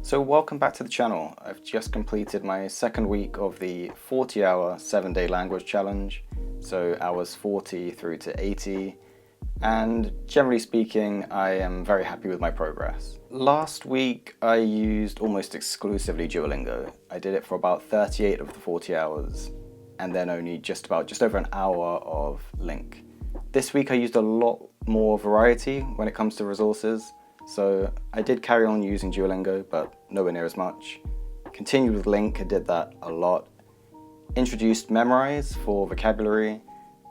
So welcome back to the channel. I've just completed my second week of the 40-hour 7-day language challenge, so hours 40 through to 80, and generally speaking I am very happy with my progress. Last week I used almost exclusively Duolingo. I did it for about 38 of the 40 hours and then only just over an hour of Link. This week I used a lot more variety when it comes to resources. So I did carry on using Duolingo, but nowhere near as much. Continued with Link, I did that a lot. Introduced Memorize for vocabulary,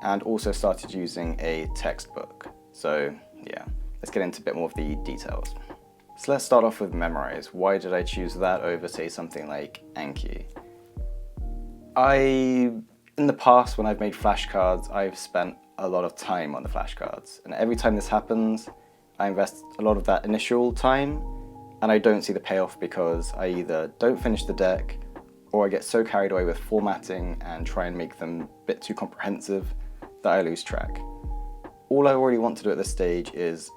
and also started using a textbook. So yeah, let's get into a bit more of the details. So let's start off with Memorize. Why did I choose that over, say, something like Anki? In the past, when I've made flashcards, I've spent a lot of time on the flashcards. And every time this happens, I invest a lot of that initial time and I don't see the payoff because I either don't finish the deck or I get so carried away with formatting and try and make them a bit too comprehensive that I lose track. All I really want to do at this stage is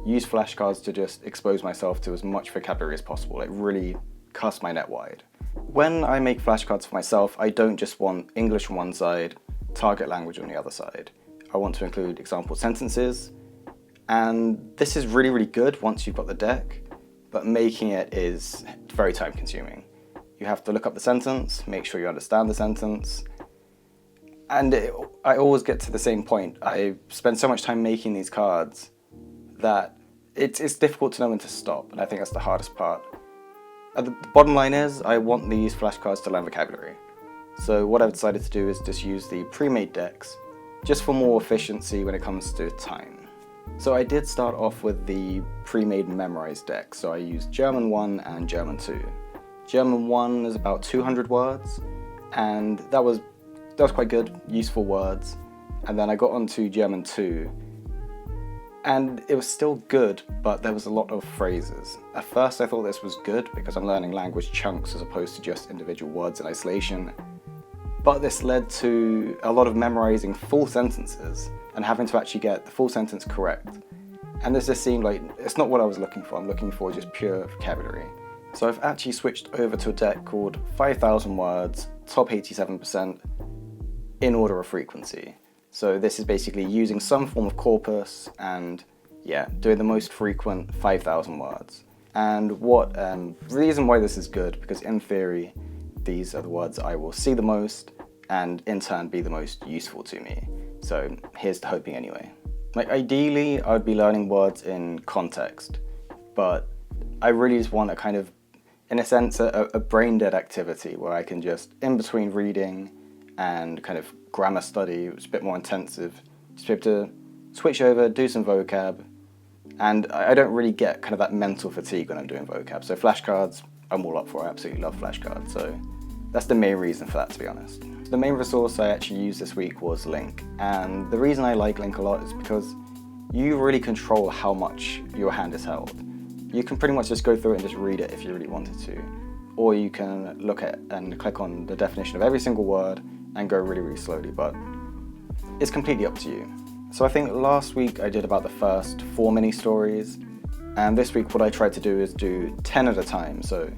use flashcards to just expose myself to as much vocabulary as possible, like really cast my net wide. When I make flashcards for myself, I don't just want English on one side, target language on the other side. I want to include example sentences. And this is really, really good once you've got the deck, but making it is very time consuming. You have to look up the sentence, make sure you understand the sentence. And I always get to the same point. I spend so much time making these cards that it's difficult to know when to stop. And I think that's the hardest part. The bottom line is I want these flashcards to learn vocabulary. So what I've decided to do is just use the pre-made decks just for more efficiency when it comes to time. So I did start off with the pre-made Memorize deck, so I used German 1 and German 2. German 1 is about 200 words, and that was quite good, useful words. And then I got onto German 2, and it was still good, but there was a lot of phrases. At first I thought this was good because I'm learning language chunks as opposed to just individual words in isolation. But this led to a lot of memorizing full sentences and having to actually get the full sentence correct. And this just seemed like it's not what I was looking for. I'm looking for just pure vocabulary. So I've actually switched over to a deck called 5,000 words, top 87% in order of frequency. So this is basically using some form of corpus and doing the most frequent 5,000 words. And the reason why this is good, because in theory, these are the words I will see the most and in turn be the most useful to me. So here's to hoping anyway. Like ideally, I would be learning words in context, but I really just want a kind of, in a sense, a brain dead activity where I can just, in between reading and kind of grammar study, it's a bit more intensive, just be able to switch over, do some vocab, and I don't really get kind of that mental fatigue when I'm doing vocab. So flashcards, I'm all up for. I absolutely love flashcards, so that's the main reason for that, to be honest. The main resource I actually used this week was Link, and the reason I like Link a lot is because you really control how much your hand is held. You can pretty much just go through it and just read it if you really wanted to, or you can look at and click on the definition of every single word and go really, really slowly, but it's completely up to you. So I think last week I did about the first 4 mini stories, and this week what I tried to do is do 10 at a time. So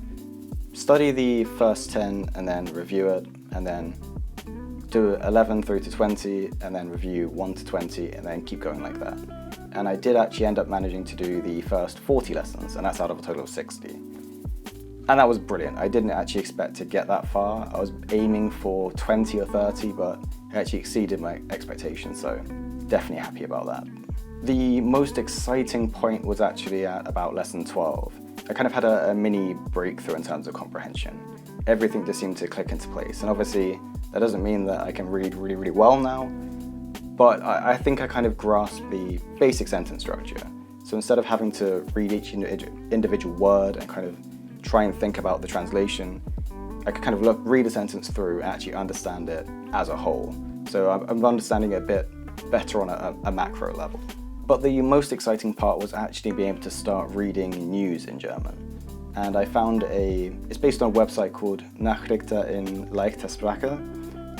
study the first 10 and then review it, and then do 11 through to 20 and then review 1 to 20 and then keep going like that. And I did actually end up managing to do the first 40 lessons, and that's out of a total of 60. And that was brilliant. I didn't actually expect to get that far. I was aiming for 20 or 30, but I actually exceeded my expectations, so definitely happy about that. The most exciting point was actually at about lesson 12. I kind of had a mini breakthrough in terms of comprehension. Everything just seemed to click into place, and obviously that doesn't mean that I can read really, really well now, but I think I kind of grasped the basic sentence structure. So instead of having to read each individual word and kind of try and think about the translation, I could kind of read a sentence through and actually understand it as a whole. So I'm understanding it a bit better on a macro level. But the most exciting part was actually being able to start reading news in German. And I found it's based on a website called Nachrichten in leichter Sprache,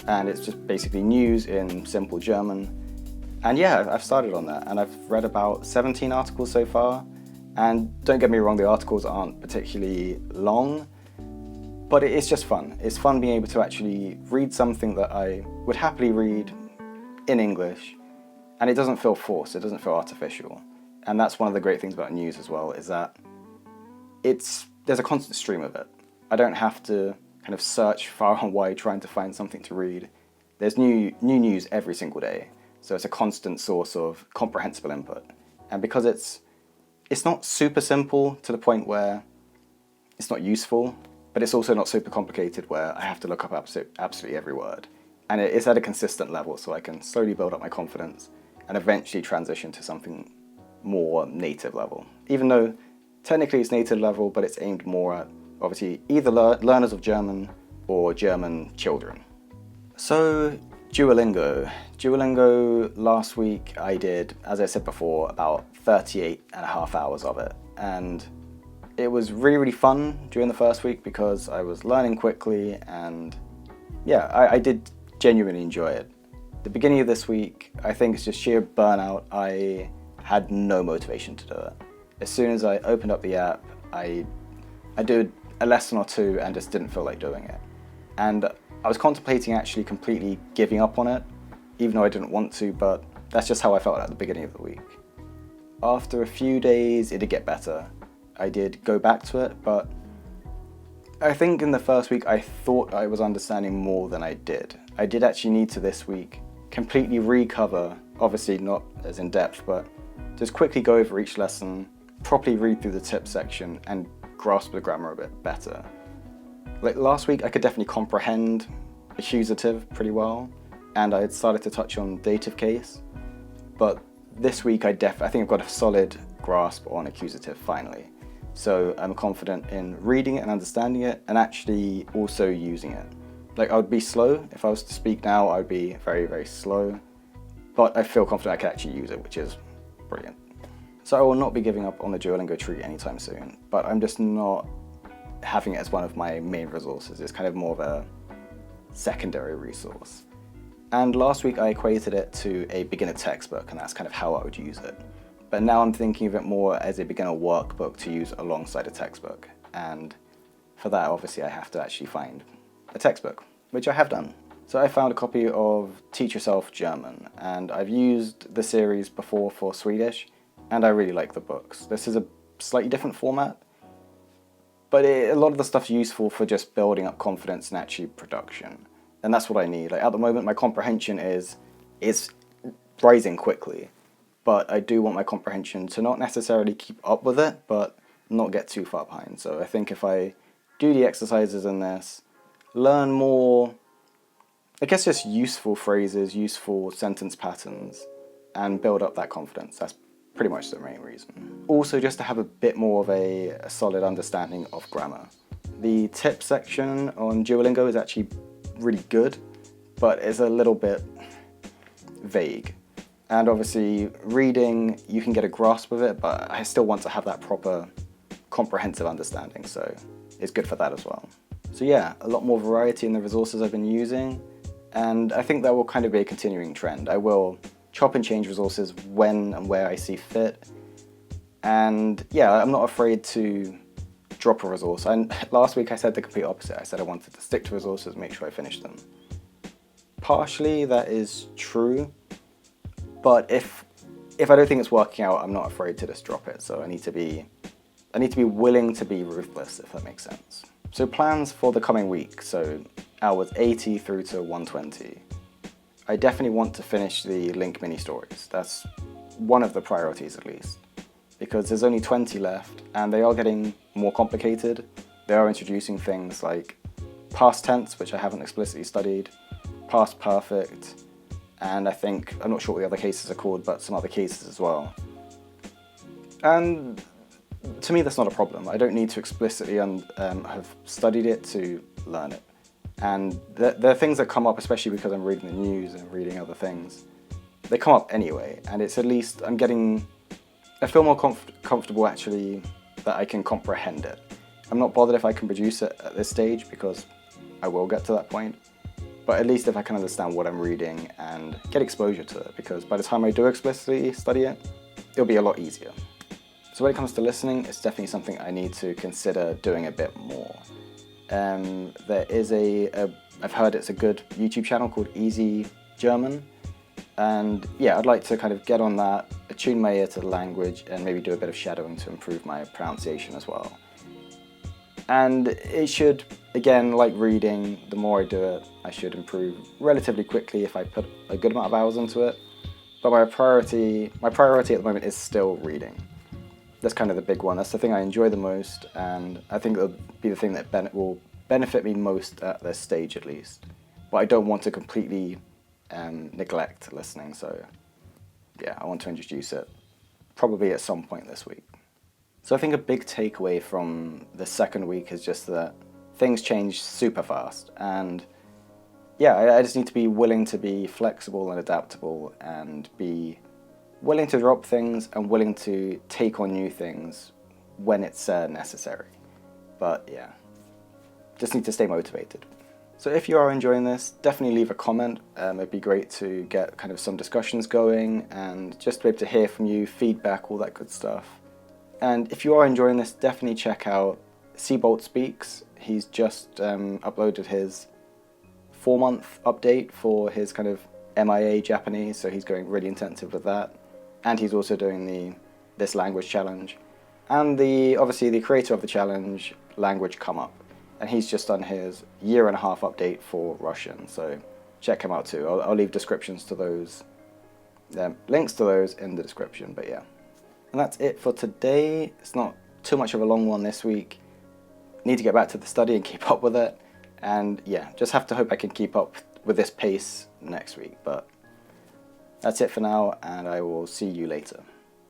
and it's just basically news in simple German. And yeah, I've started on that, and I've read about 17 articles so far, And don't get me wrong, the articles aren't particularly long, but it's just fun. It's fun being able to actually read something that I would happily read in English, and it doesn't feel forced, it doesn't feel artificial. And that's one of the great things about news as well, is that there's a constant stream of it. I don't have to kind of search far and wide trying to find something to read. There's new news every single day, so it's a constant source of comprehensible input. And because it's not super simple to the point where it's not useful, but it's also not super complicated where I have to look up absolutely every word. And it's at a consistent level, so I can slowly build up my confidence and eventually transition to something more native level. Even though technically it's native level, but it's aimed more at obviously either learners of German or German children. So Duolingo. Duolingo, last week I did, as I said before, about 38.5 hours of it. And it was really, really fun during the first week because I was learning quickly, and yeah, I did genuinely enjoy it. The beginning of this week, I think it's just sheer burnout. I had no motivation to do it. As soon as I opened up the app, I did a lesson or two and just didn't feel like doing it. And I was contemplating actually completely giving up on it, even though I didn't want to, but that's just how I felt at the beginning of the week. After a few days, it did get better. I did go back to it, but I think in the first week I thought I was understanding more than I did. I did actually need to this week completely recover, obviously not as in depth, but just quickly go over each lesson, properly read through the tip section and grasp the grammar a bit better. Like last week I could definitely comprehend accusative pretty well, and I had started to touch on dative case, but this week I think I've got a solid grasp on accusative finally. So I'm confident in reading it and understanding it and actually also using it. Like I would be slow, if I was to speak now I would be very, very slow, but I feel confident I can actually use it, which is brilliant. So I will not be giving up on the Duolingo tree anytime soon, but I'm just not having it as one of my main resources. It's kind of more of a secondary resource. And last week I equated it to a beginner textbook, and that's kind of how I would use it. But now I'm thinking of it more as a beginner workbook to use alongside a textbook. And for that, obviously, I have to actually find a textbook, which I have done. So I found a copy of Teach Yourself German, and I've used the series before for Swedish, and I really like the books. This is a slightly different format, but a lot of the stuff's useful for just building up confidence and actually production. And that's what I need. Like at the moment, my comprehension is rising quickly, but I do want my comprehension to not necessarily keep up with it, but not get too far behind. So I think if I do the exercises in this, learn more, I guess just useful phrases, useful sentence patterns, and build up that confidence. That's pretty much the main reason. Also just to have a bit more of a solid understanding of grammar. The tip section on Duolingo is actually really good, but it's a little bit vague. And obviously reading, you can get a grasp of it, but I still want to have that proper comprehensive understanding, so it's good for that as well. So yeah, a lot more variety in the resources I've been using, and I think that will kind of be a continuing trend. I will chop and change resources when and where I see fit, and yeah, I'm not afraid to drop a resource. And last week I said the complete opposite. I said I wanted to stick to resources, make sure I finished them. Partially that is true, but if I don't think it's working out, I'm not afraid to just drop it. So I need to be willing to be ruthless, if that makes sense. So plans for the coming week, so hours 80 through to 120. I definitely want to finish the link mini stories. That's one of the priorities at least, because there's only 20 left and they are getting more complicated. They are introducing things like past tense, which I haven't explicitly studied, past perfect, and I'm not sure what the other cases are called, but some other cases as well. And to me, that's not a problem. I don't need to explicitly have studied it to learn it. And there are things that come up, especially because I'm reading the news and reading other things. They come up anyway, and it's at least I feel more comfortable actually that I can comprehend it. I'm not bothered if I can produce it at this stage, because I will get to that point. But at least if I can understand what I'm reading and get exposure to it, because by the time I do explicitly study it, it'll be a lot easier. So when it comes to listening, it's definitely something I need to consider doing a bit more. There is I've heard it's a good YouTube channel called Easy German, and yeah, I'd like to kind of get on that, attune my ear to the language, and maybe do a bit of shadowing to improve my pronunciation as well. And it should, again, like reading, the more I do it, I should improve relatively quickly if I put a good amount of hours into it. But my priority at the moment is still reading. That's kind of the big one. That's the thing I enjoy the most, and I think it'll be the thing that will benefit me most at this stage at least. But I don't want to completely neglect listening, so yeah, I want to introduce it probably at some point this week. So I think a big takeaway from the second week is just that things change super fast, and yeah, I just need to be willing to be flexible and adaptable, and be willing to drop things and willing to take on new things when it's necessary. But yeah, just need to stay motivated. So if you are enjoying this, definitely leave a comment. It'd be great to get kind of some discussions going and just to be able to hear from you, feedback, all that good stuff. And if you are enjoying this, definitely check out Seabolt Speaks. He's just uploaded his 4-month update for his kind of MIA Japanese, so he's going really intensive with that. And he's also doing this language challenge. And obviously the creator of the challenge, Language Come Up. And he's just done his 1.5-year update for Russian, so check him out too. I'll leave descriptions to those, links to those in the description, but yeah. And that's it for today. It's not too much of a long one this week. Need to get back to the study and keep up with it. And yeah, just have to hope I can keep up with this pace next week. But that's it for now, and I will see you later.